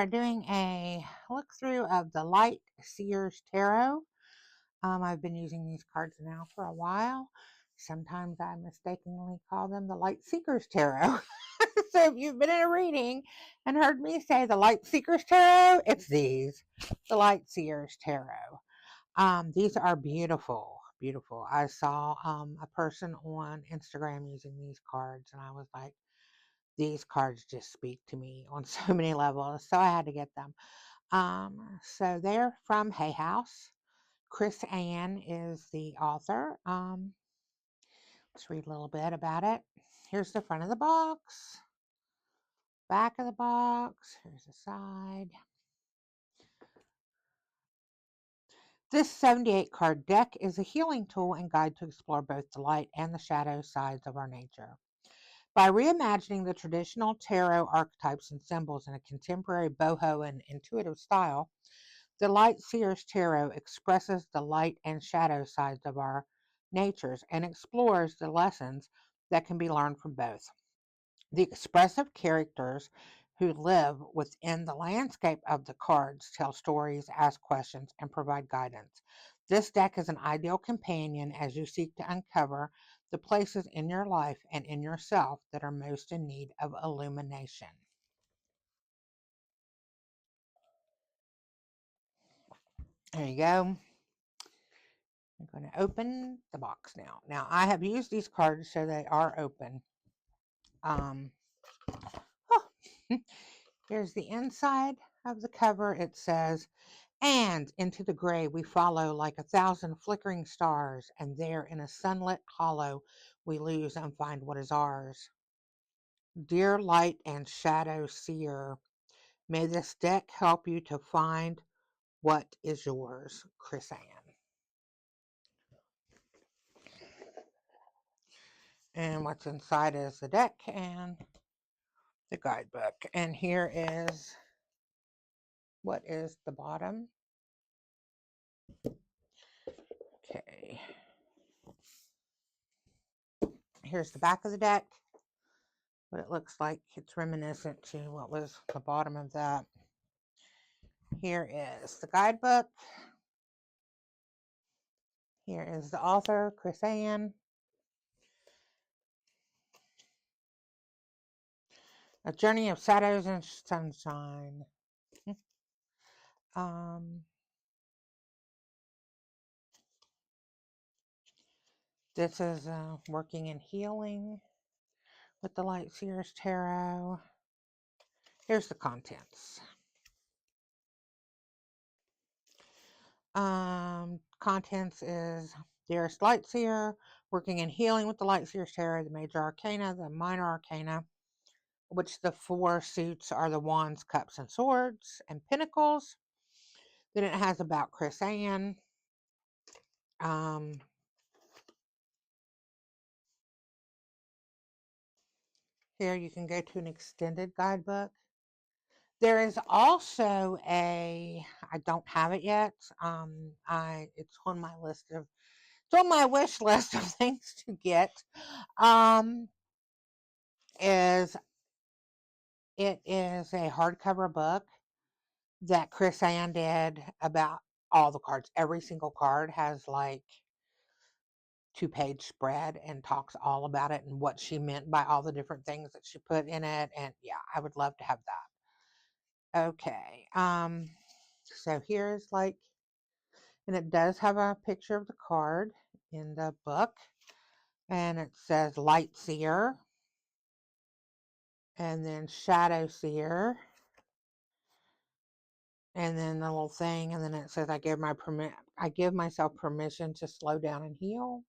are doing a look through of the Light Seers Tarot. I've been using these cards now for a while. Sometimes I mistakenly call them the Light Seekers Tarot. So if you've been in a reading and heard me say the Light Seekers Tarot, it's these, the Light Seers Tarot. These are beautiful, beautiful. I saw a person on Instagram using these cards, and I was like, these cards just speak to me on so many levels, so I had to get them. So they're from Hay House. Chris Ann is the author. Let's read a little bit about it. Here's the front of the box, back of the box, here's the side. This 78 card deck is a healing tool and guide to explore both the light and the shadow sides of our nature. By reimagining the traditional tarot archetypes and symbols in a contemporary boho and intuitive style, the Light Seers Tarot expresses the light and shadow sides of our natures and explores the lessons that can be learned from both. The expressive characters who live within the landscape of the cards tell stories, ask questions, and provide guidance. This deck is an ideal companion as you seek to uncover the places in your life and in yourself that are most in need of illumination. There you go. I'm going to open the box now. Now, I have used these cards so they are open. Here's the inside of the cover. It says, "And into the gray we follow like 1,000 flickering stars, and there in a sunlit hollow we lose and find what is ours. Dear light and shadow seer, may this deck help you to find what is yours." Chris Ann. And what's inside is the deck and the guidebook. And here is what is the bottom. Okay. Here's the back of the deck. What it looks like. It's reminiscent to what was the bottom of that. Here is the guidebook. Here is the author, Chris Ann. A Journey of Shadows and Sunshine. This is Working and Healing with the Light Seers Tarot. Here's the contents. Contents is Dearest Light Seer, Working and Healing with the Light Seers Tarot, the Major Arcana, the Minor Arcana, which the 4 suits are the Wands, Cups, and Swords, and Pentacles. Then it has about Chris Ann. Here you can go to an extended guidebook. There is also I don't have it yet. It's on my list of, it's on my wish list of things to get. It is a hardcover book that Chris Ann did about all the cards. Every single card has like 2-page spread and talks all about it and what she meant by all the different things that she put in it. And yeah, I would love to have that. Okay. So here's like, and it does have a picture of the card in the book, and it says Light Seer, and then Shadow Seer, and then the little thing, and then it says I give myself permission to slow down and heal.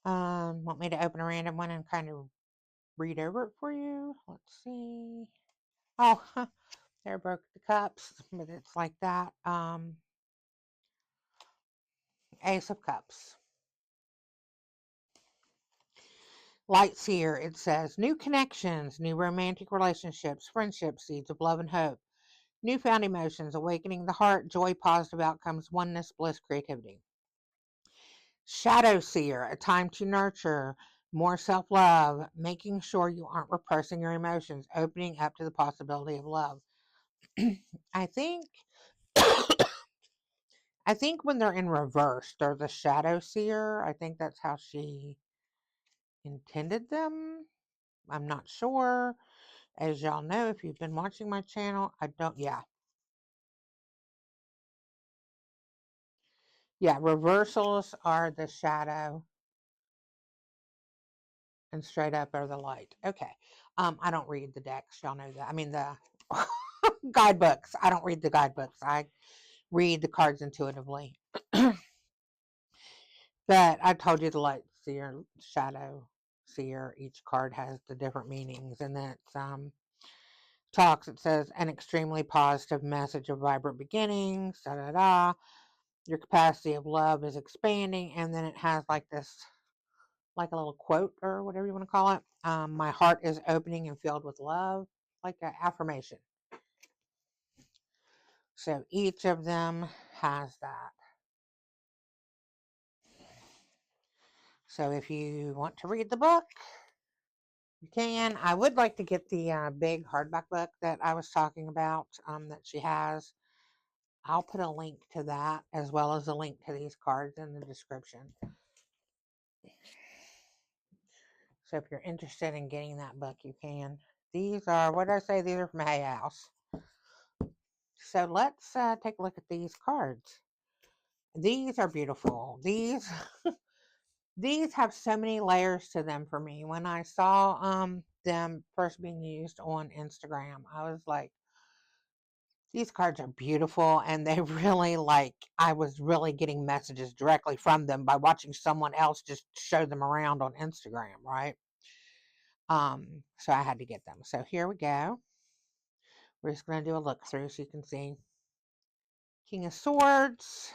Want me to open a random one and kind of read over it for you? Let's see. Oh, there broke the cups, but it's like that. Ace of Cups. Light Seer, it says, new connections, new romantic relationships, friendships, seeds of love and hope, newfound emotions, awakening the heart, joy, positive outcomes, oneness, bliss, creativity. Shadow Seer, a time to nurture, More self-love, making sure you aren't repressing your emotions, opening up to the possibility of love. I think I think when they're in reverse, they're the shadow seer. I think that's how she intended them. I'm not sure. As y'all know, if you've been watching my channel, yeah, reversals are the shadow and straight up are the light. Okay. I don't read the decks. Y'all know that. I mean, the guidebooks. I don't read the guidebooks. I read the cards intuitively. But I told you the light seer, shadow seer, each card has the different meanings. And that's talks, it says an extremely positive message of vibrant beginnings, da da da. Your capacity of love is expanding, and then it has like this, like a little quote or whatever you want to call it. My heart is opening and filled with love, like an affirmation. So each of them has that. So if you want to read the book, you can. I would like to get the big hardback book that I was talking about that she has. I'll put a link to that as well as a link to these cards in the description. So if you're interested in getting that book, you can. These are, what did I say? These are from Hay House. So let's take a look at these cards. These are beautiful. These these have so many layers to them for me. When I saw them first being used on Instagram, I was like, these cards are beautiful, and they really, like, I was really getting messages directly from them by watching someone else just show them around on Instagram, right? So I had to get them. So here we go. We're just going to do a look through so you can see. King of Swords,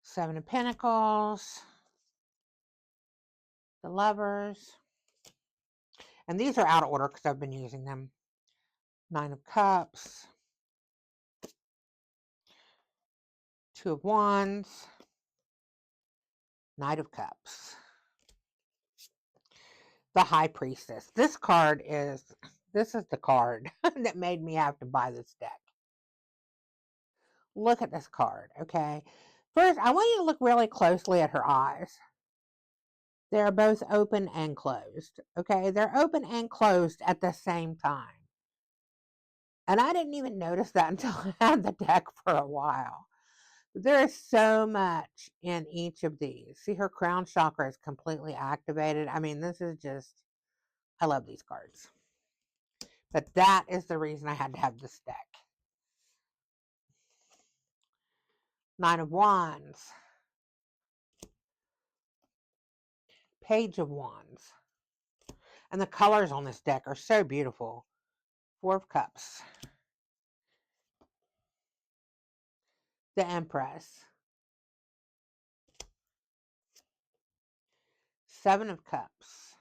Seven of Pentacles, the Lovers, and these are out of order because I've been using them. Nine of Cups, Two of Wands, Knight of Cups, the High Priestess. This is the card that made me have to buy this deck. Look at this card, okay? First, I want you to look really closely at her eyes. They're both open and closed, okay? They're open and closed at the same time. And I didn't even notice that until I had the deck for a while. There is so much in each of these. See, her crown chakra is completely activated. I mean, this is just, I love these cards. But that is the reason I had to have this deck. Nine of Wands. Page of Wands. And the colors on this deck are so beautiful. Four of Cups. The Empress. Seven of Cups.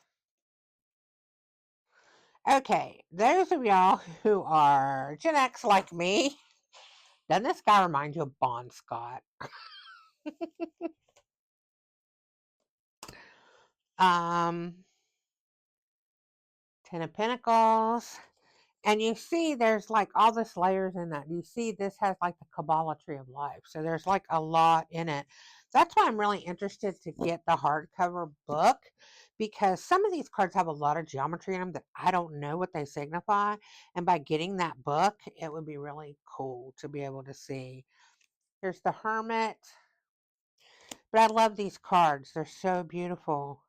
Okay, those of y'all who are Gen X like me, doesn't this guy remind you of Bon Scott? Ten of Pentacles. And you see there's like all this layers in that. You see this has like the Kabbalah tree of life. So there's like a lot in it. That's why I'm really interested to get the hardcover book, because some of these cards have a lot of geometry in them that I don't know what they signify. And by getting that book, it would be really cool to be able to see. Here's the Hermit. But I love these cards. They're so beautiful.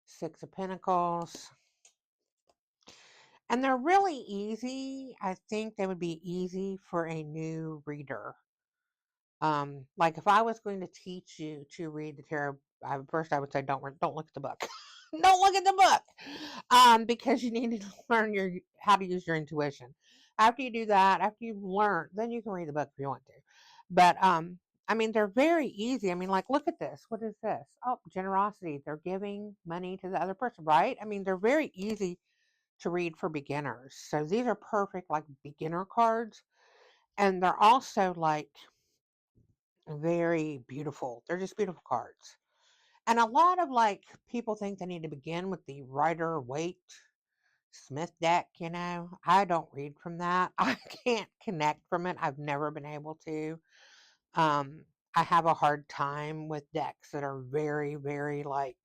Six of Pentacles. And they're really easy. I think they would be easy for a new reader. Like if I was going to teach you to read the tarot, first I would say don't look at the book. Don't look at the book. Because you need to learn how to use your intuition. After you do that, after you've learned, then you can read the book if you want to. But I mean, they're very easy. I mean, like, look at this. What is this? Oh, generosity. They're giving money to the other person, right? I mean, they're very easy to read for beginners. So these are perfect, like, beginner cards. And they're also, like, very beautiful. They're just beautiful cards. And a lot of like people think they need to begin with the Rider Waite Smith deck, you know. I don't read from that. I can't connect from it. I've never been able to. I have a hard time with decks that are very, very like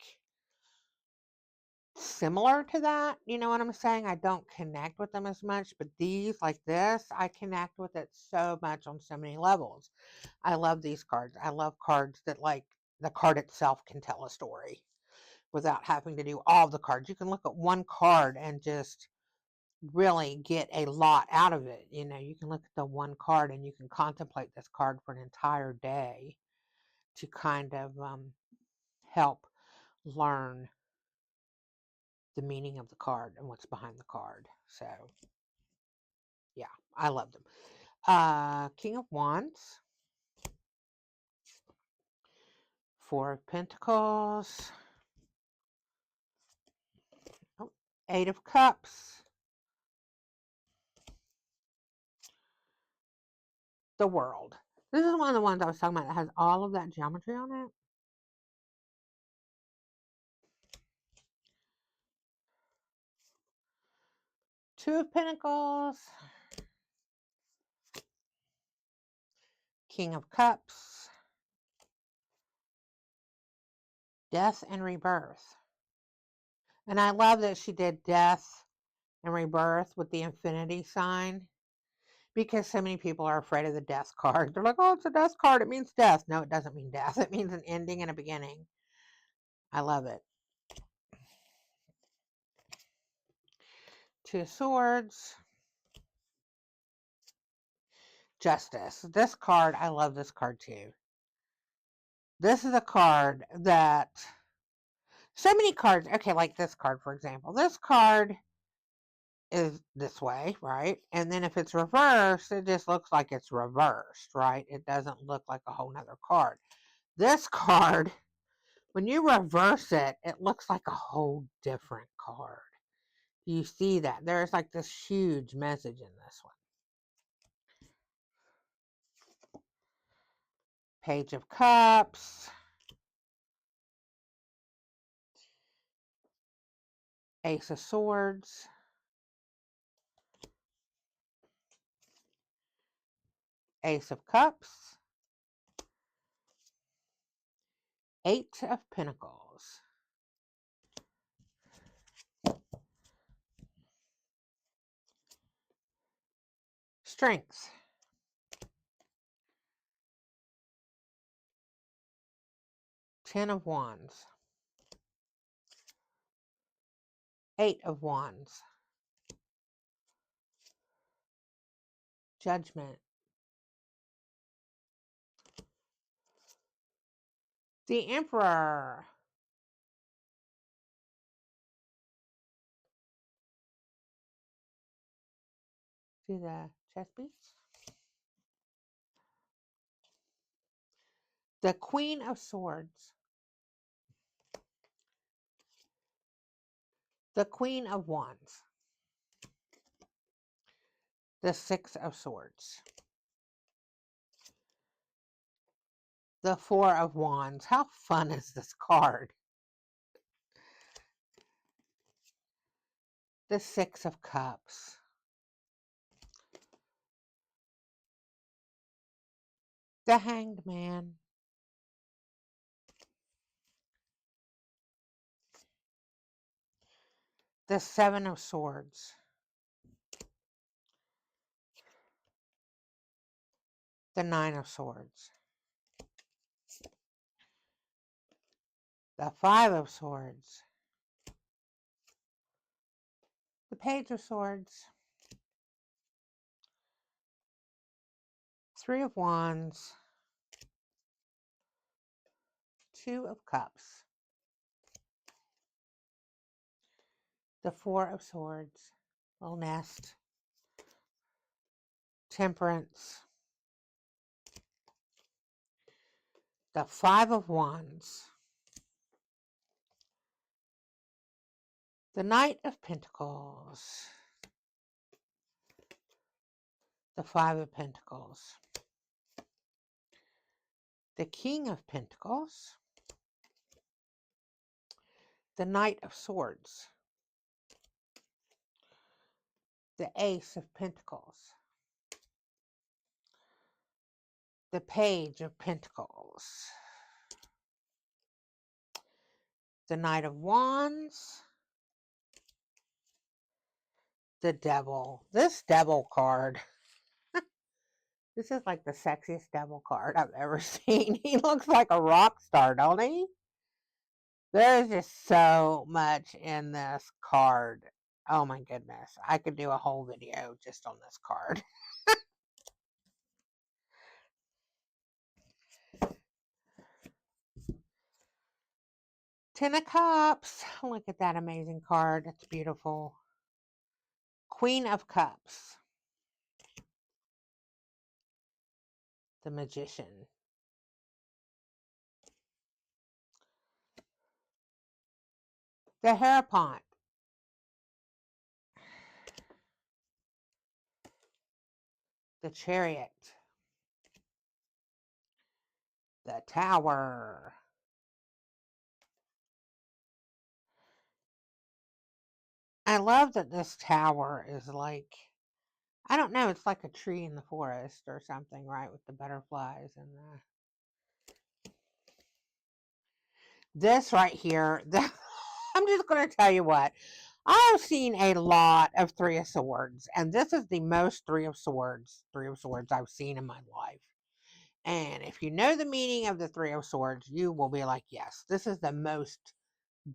similar to that. You know what I'm saying? I don't connect with them as much, but these, like this, I connect with it so much on so many levels. I love these cards. I love cards that, like, the card itself can tell a story without having to do all the cards. You can look at one card and just really get a lot out of it. You know, you can look at the one card and you can contemplate this card for an entire day to kind of help learn the meaning of the card and what's behind the card. So, yeah, I love them. King of Wands, Four of Pentacles, oh, Eight of Cups, the World. This is one of the ones I was talking about that has all of that geometry on it. Two of Pentacles, King of Cups, Death and Rebirth. And I love that she did Death and Rebirth with the infinity sign, because so many people are afraid of the death card. They're like, oh, it's a death card. It means death. No, it doesn't mean death. It means an ending and a beginning. I love it. Two of Swords, Justice. This card, I love this card too. This is a card that, so many cards, okay, like this card, for example. This card is this way, right? And then if it's reversed, it just looks like it's reversed, right? It doesn't look like a whole nother card. This card, when you reverse it, it looks like a whole different card. You see that? There's like this huge message in this one. Page of Cups, Ace of Swords, Ace of Cups, Eight of Pentacles, Strength, Ten of Wands, Eight of Wands, Judgment, the Emperor, see the chess piece, the Queen of Swords, the Queen of Wands, the Six of Swords, the Four of Wands. How fun is this card? The Six of Cups, the Hanged Man, the Seven of Swords, the Nine of Swords, the Five of Swords, the Page of Swords, Three of Wands, Two of Cups, the Four of Swords, little nest, Temperance, the Five of Wands, the Knight of Pentacles, the Five of Pentacles, the King of Pentacles, the Knight of Swords, the Ace of Pentacles, the Page of Pentacles, the Knight of Wands, the Devil. This Devil card, this is like the sexiest Devil card I've ever seen. He looks like a rock star, don't he? There's just so much in this card. Oh my goodness. I could do a whole video just on this card. Ten of Cups. Look at that amazing card. It's beautiful. Queen of Cups. The Magician. The Hierophant. The Chariot. The Tower. I love that this tower is like, I don't know, it's like a tree in the forest or something, right? With the butterflies and this right here. I'm just going to tell you what. I've seen a lot of Three of Swords, and this is the most Three of Swords I've seen in my life. And if you know the meaning of the Three of Swords, you will be like, yes, this is the most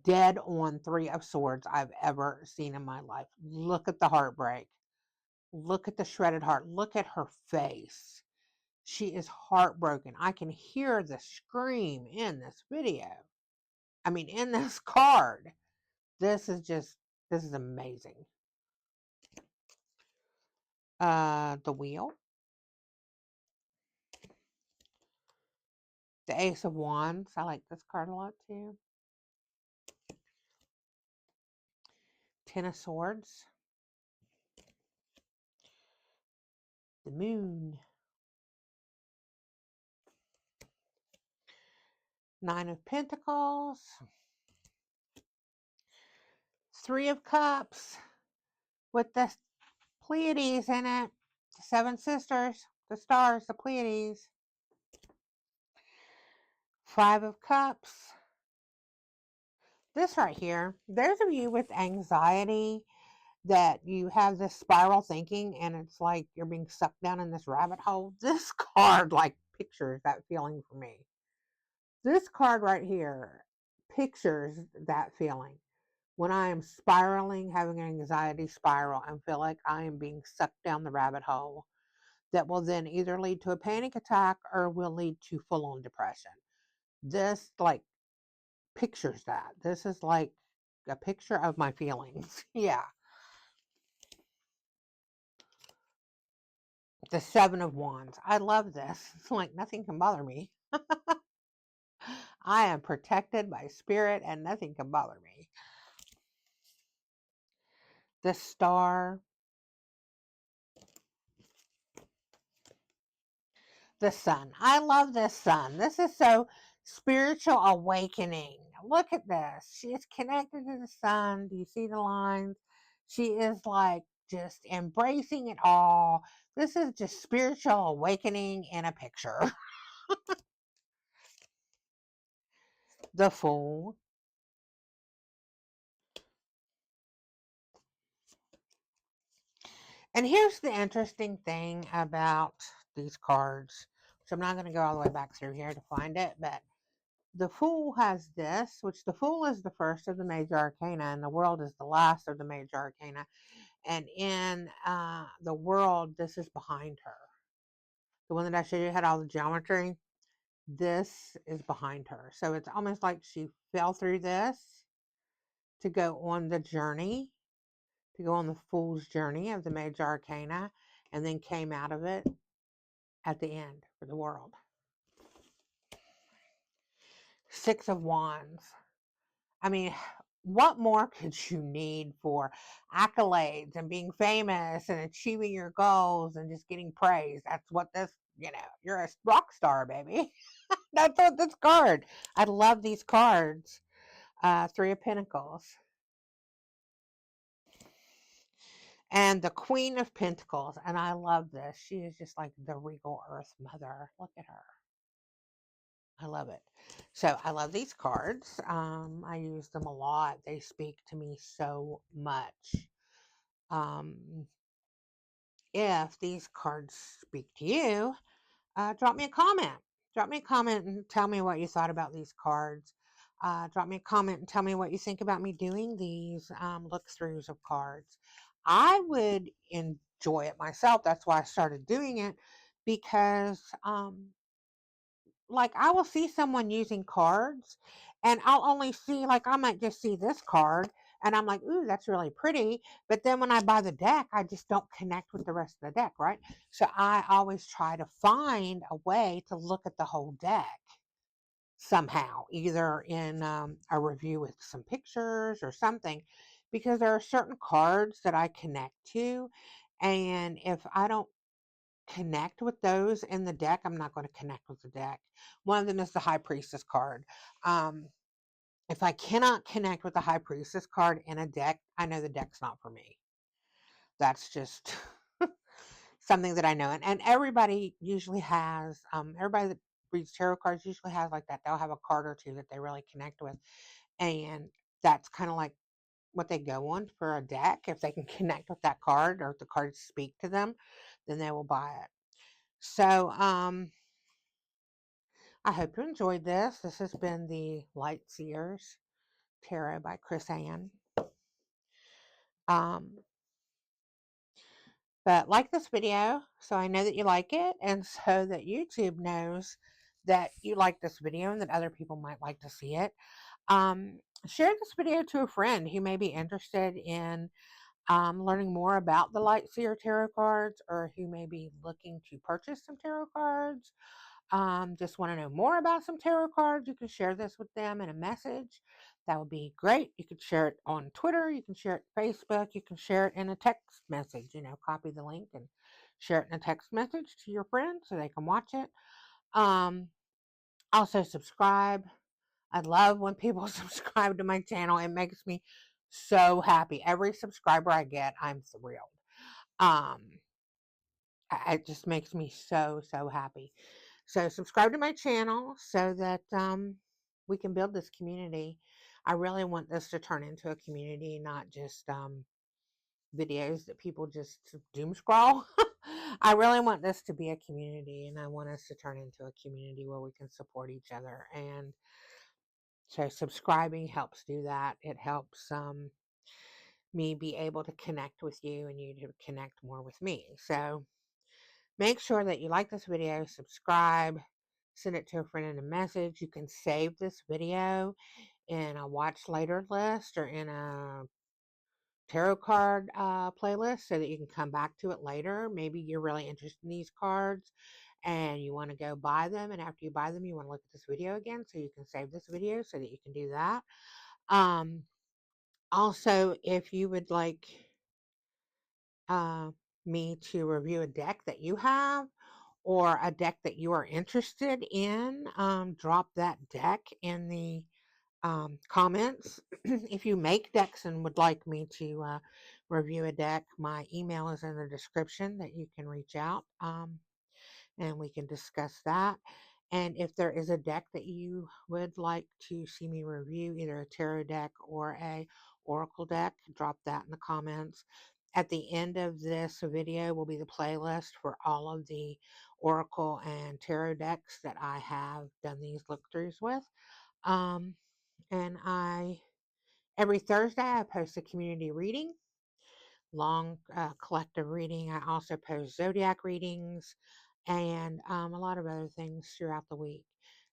dead on Three of Swords I've ever seen in my life. Look at the heartbreak. Look at the shredded heart. Look at her face. She is heartbroken. I can hear the scream in this video. I mean, in this card. This is amazing. The Wheel. The Ace of Wands. I like this card a lot too. Ten of Swords. The Moon. Nine of Pentacles. Three of Cups with the Pleiades in it. The Seven Sisters, the stars, the Pleiades. Five of Cups. This right here, those of you with anxiety that you have this spiral thinking and it's like you're being sucked down in this rabbit hole, this card like pictures that feeling for me. This card right here pictures that feeling. When I am spiraling, having an anxiety spiral, and feel like I am being sucked down the rabbit hole that will then either lead to a panic attack or will lead to full-on depression. This like pictures that. This is like a picture of my feelings. Yeah. The Seven of Wands. I love this. It's like nothing can bother me. I am protected by spirit and nothing can bother me. The Star. The Sun. I love this Sun. This is so spiritual awakening. Look at this. She is connected to the sun. Do you see the lines? She is like just embracing it all. This is just spiritual awakening in a picture. The Fool. And here's the interesting thing about these cards. So I'm not going to go all the way back through here to find it, but the Fool has this, which the Fool is the first of the major arcana, and the World is the last of the major arcana. And in the World, this is behind her. The one that I showed you had all the geometry. This is behind her. So it's almost like she fell through this to go on the journey, to go on the Fool's journey of the major arcana, and then came out of it at the end for the World. Six of Wands. I mean, what more could you need for accolades and being famous and achieving your goals and just getting praise? That's what this, you're a rock star, baby. That's what this card. I love these cards. Three of Pentacles. And the Queen of Pentacles. And I love this. She is just like the regal Earth Mother. Look at her. I love it. So I love these cards. I use them a lot. They speak to me so much. If these cards speak to you, drop me a comment. Drop me a comment and tell me what you thought about these cards. Drop me a comment and tell me what you think about me doing these look-throughs of cards. I would enjoy it myself. That's why I started doing it, because like I will see someone using cards and I'll only see, like, I might just see this card and I'm like, ooh, that's really pretty. But then when I buy the deck, I just don't connect with the rest of the deck, right? So I always try to find a way to look at the whole deck somehow, either in a review with some pictures or something, because there are certain cards that I connect to. And if I don't connect with those in the deck, I'm not going to connect with the deck. One of them is the High Priestess card. If I cannot connect with the High Priestess card in a deck, I know the deck's not for me. That's just something that I know. And everybody usually has, everybody that reads tarot cards usually has like that. They'll have a card or two that they really connect with. And that's kind of like what they go on for a deck. If they can connect with that card, or if the cards speak to them, then they will buy it. So, I hope you enjoyed this. This has been the Light Seers Tarot by Chris Ann. But like this video, so I know that you like it, and so that YouTube knows that you like this video and that other people might like to see it. Share this video to a friend who may be interested in learning more about the Light Seer Tarot cards, or who may be looking to purchase some tarot cards. Just want to know more about some tarot cards. You can share this with them in a message. That would be great. You can share it on Twitter. You can share it Facebook. You can share it in a text message. Copy the link and share it in a text message to your friends so they can watch it. Also subscribe. I love when people subscribe to my channel. It makes me so happy. Every subscriber I get, I'm thrilled. It just makes me so happy. So subscribe to my channel so that we can build this community. I really want this to turn into a community, not just videos that people just doom scroll. I really want this to be a community, and I want us to turn into a community where we can support each other. And so subscribing helps do that. It helps me be able to connect with you, and you to connect more with me. So make sure that you like this video, subscribe, send it to a friend in a message. You can save this video in a watch later list or in a tarot card playlist so that you can come back to it later. Maybe you're really interested in these cards and you want to go buy them. And after you buy them, you want to look at this video again. So you can save this video so that you can do that. Also, if you would like me to review a deck that you have, or a deck that you are interested in, drop that deck in the comments. If you make decks and would like me to review a deck, my email is in the description that you can reach out, and we can discuss that. And if there is a deck that you would like to see me review, either a tarot deck or a oracle deck, drop that in the comments. At the end of this video will be the playlist for all of the oracle and tarot decks that I have done these look-throughs with. And every Thursday I post a community reading, long collective reading. I also post zodiac readings and a lot of other things throughout the week.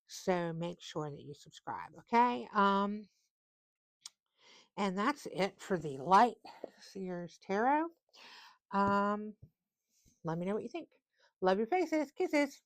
So make sure that you subscribe, okay? And that's it for the Light Seers Tarot. Let me know what you think. Love your faces. Kisses.